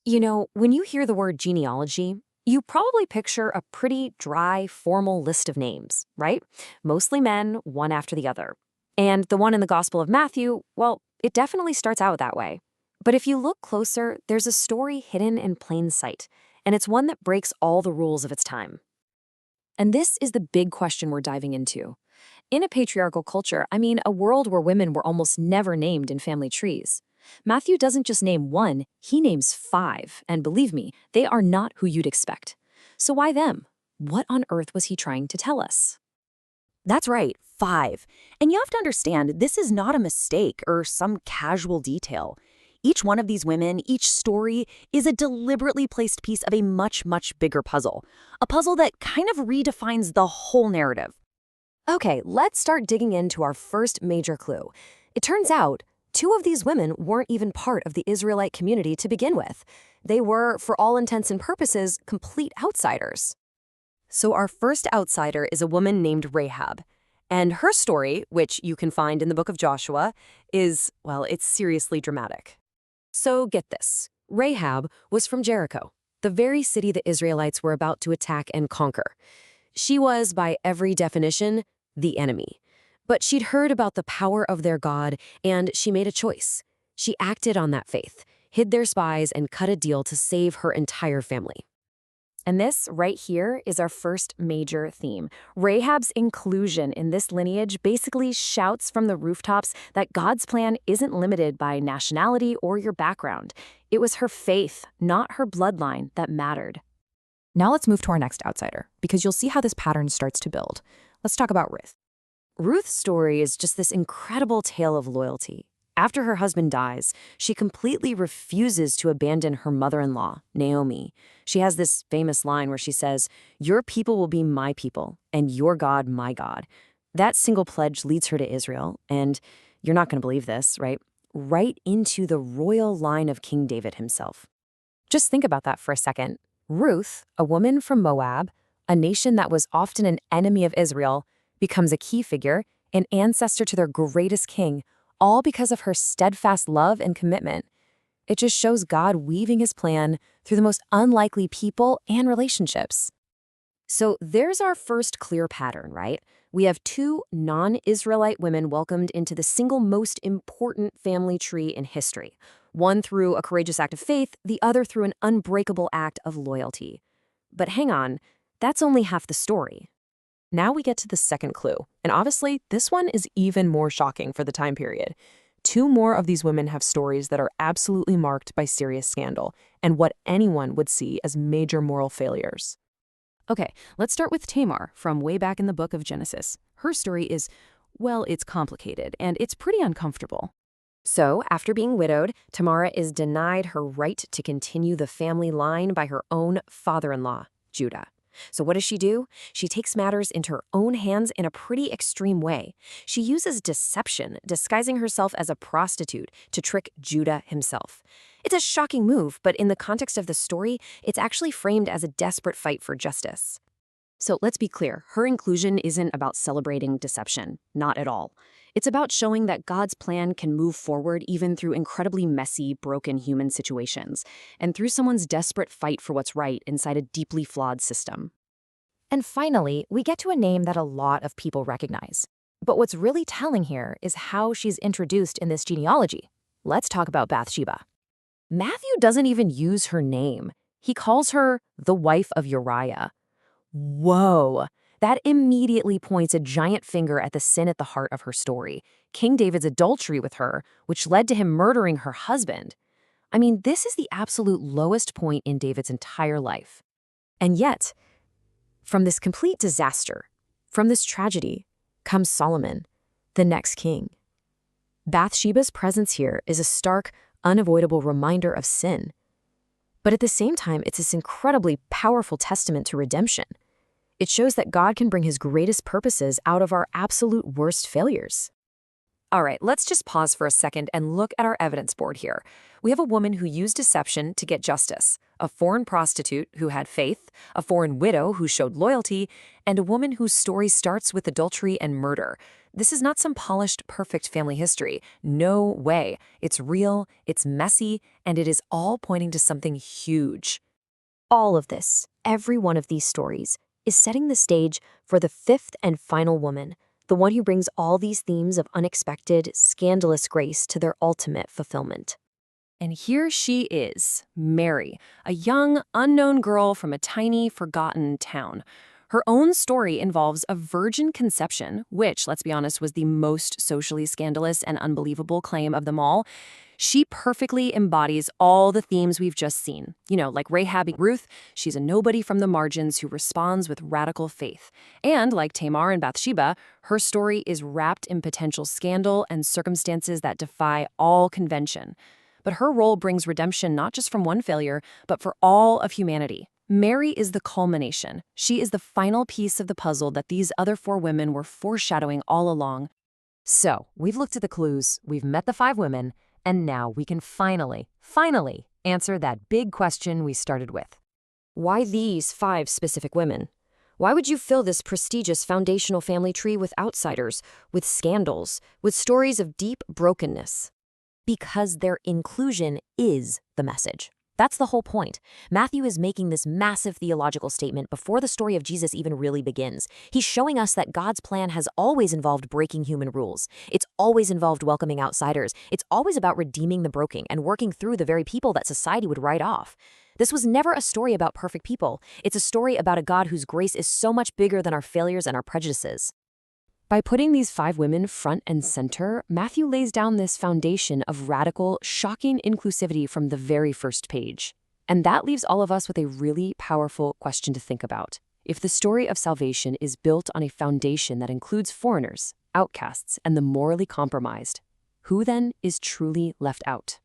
When you hear the word genealogy, you probably picture a pretty dry, formal list of names, right? Mostly men, one after the other. And the one in the Gospel of Matthew, well, it definitely starts out that way. But if you look closer, there's a story hidden in plain sight, and it's one that breaks all the rules of its time. And this is the big question we're diving into. In a patriarchal culture, a world where women were almost never named in family trees, Matthew doesn't just name one, he names five, and believe me, they are not who you'd expect. So why them? What on earth was he trying to tell us? That's right, five. And you have to understand, this is not a mistake or some casual detail. Each one of these women, each story, is a deliberately placed piece of a much, much bigger puzzle. A puzzle that kind of redefines the whole narrative. Okay, let's start digging into our first major clue. It turns out, two of these women weren't even part of the Israelite community to begin with. They were, for all intents and purposes, complete outsiders. So our first outsider is a woman named Rahab. And her story, which you can find in the book of Joshua, it's seriously dramatic. So get this. Rahab was from Jericho, the very city the Israelites were about to attack and conquer. She was, by every definition, the enemy. But she'd heard about the power of their God, and she made a choice. She acted on that faith, hid their spies, and cut a deal to save her entire family. And this right here is our first major theme. Rahab's inclusion in this lineage basically shouts from the rooftops that God's plan isn't limited by nationality or your background. It was her faith, not her bloodline, that mattered. Now let's move to our next outsider, because you'll see how this pattern starts to build. Let's talk about Ruth. Ruth's story is just this incredible tale of loyalty. After her husband dies, she completely refuses to abandon her mother-in-law, Naomi. She has this famous line where she says, "Your people will be my people, and your God my God." That single pledge leads her to Israel, and you're not going to believe this, right? Right into the royal line of King David himself. Just think about that for a second. Ruth, a woman from Moab, a nation that was often an enemy of Israel, becomes a key figure, an ancestor to their greatest king, all because of her steadfast love and commitment. It just shows God weaving his plan through the most unlikely people and relationships. So there's our first clear pattern, right? We have two non-Israelite women welcomed into the single most important family tree in history. One through a courageous act of faith, the other through an unbreakable act of loyalty. But hang on, that's only half the story. Now we get to the second clue, and obviously this one is even more shocking for the time period. Two more of these women have stories that are absolutely marked by serious scandal, and what anyone would see as major moral failures. Okay, let's start with Tamar from way back in the book of Genesis. Her story is, it's complicated, and it's pretty uncomfortable. So, after being widowed, Tamar is denied her right to continue the family line by her own father-in-law, Judah. So what does she do? She takes matters into her own hands in a pretty extreme way. She uses deception, disguising herself as a prostitute to trick Judah himself. It's a shocking move, but in the context of the story, it's actually framed as a desperate fight for justice. So let's be clear, her inclusion isn't about celebrating deception, not at all. It's about showing that God's plan can move forward even through incredibly messy, broken human situations, and through someone's desperate fight for what's right inside a deeply flawed system. And finally, we get to a name that a lot of people recognize. But what's really telling here is how she's introduced in this genealogy. Let's talk about Bathsheba. Matthew doesn't even use her name. He calls her the wife of Uriah. Whoa! That immediately points a giant finger at the sin at the heart of her story, King David's adultery with her, which led to him murdering her husband. This is the absolute lowest point in David's entire life. And yet, from this complete disaster, from this tragedy, comes Solomon, the next king. Bathsheba's presence here is a stark, unavoidable reminder of sin. But at the same time, it's this incredibly powerful testament to redemption. It shows that God can bring his greatest purposes out of our absolute worst failures. All right, let's just pause for a second and look at our evidence board here. We have a woman who used deception to get justice, a foreign prostitute who had faith, a foreign widow who showed loyalty, and a woman whose story starts with adultery and murder. This is not some polished, perfect family history. No way. It's real, it's messy, and it is all pointing to something huge. All of this, every one of these stories, is setting the stage for the fifth and final woman, the one who brings all these themes of unexpected, scandalous grace to their ultimate fulfillment. And here she is, Mary, a young, unknown girl from a tiny, forgotten town. Her own story involves a virgin conception, which, let's be honest, was the most socially scandalous and unbelievable claim of them all. She perfectly embodies all the themes we've just seen. You know, like Rahab and Ruth, she's a nobody from the margins who responds with radical faith. And like Tamar and Bathsheba, her story is wrapped in potential scandal and circumstances that defy all convention. But her role brings redemption not just from one failure, but for all of humanity. Mary is the culmination. She is the final piece of the puzzle that these other four women were foreshadowing all along. So, we've looked at the clues, we've met the 5 women, and now we can finally answer that big question we started with. Why these 5 specific women? Why would you fill this prestigious foundational family tree with outsiders, with scandals, with stories of deep brokenness? Because their inclusion is the message. That's the whole point. Matthew is making this massive theological statement before the story of Jesus even really begins. He's showing us that God's plan has always involved breaking human rules. It's always involved welcoming outsiders. It's always about redeeming the broken and working through the very people that society would write off. This was never a story about perfect people. It's a story about a God whose grace is so much bigger than our failures and our prejudices. By putting these 5 women front and center, Matthew lays down this foundation of radical, shocking inclusivity from the very first page. And that leaves all of us with a really powerful question to think about. If the story of salvation is built on a foundation that includes foreigners, outcasts, and the morally compromised, who then is truly left out?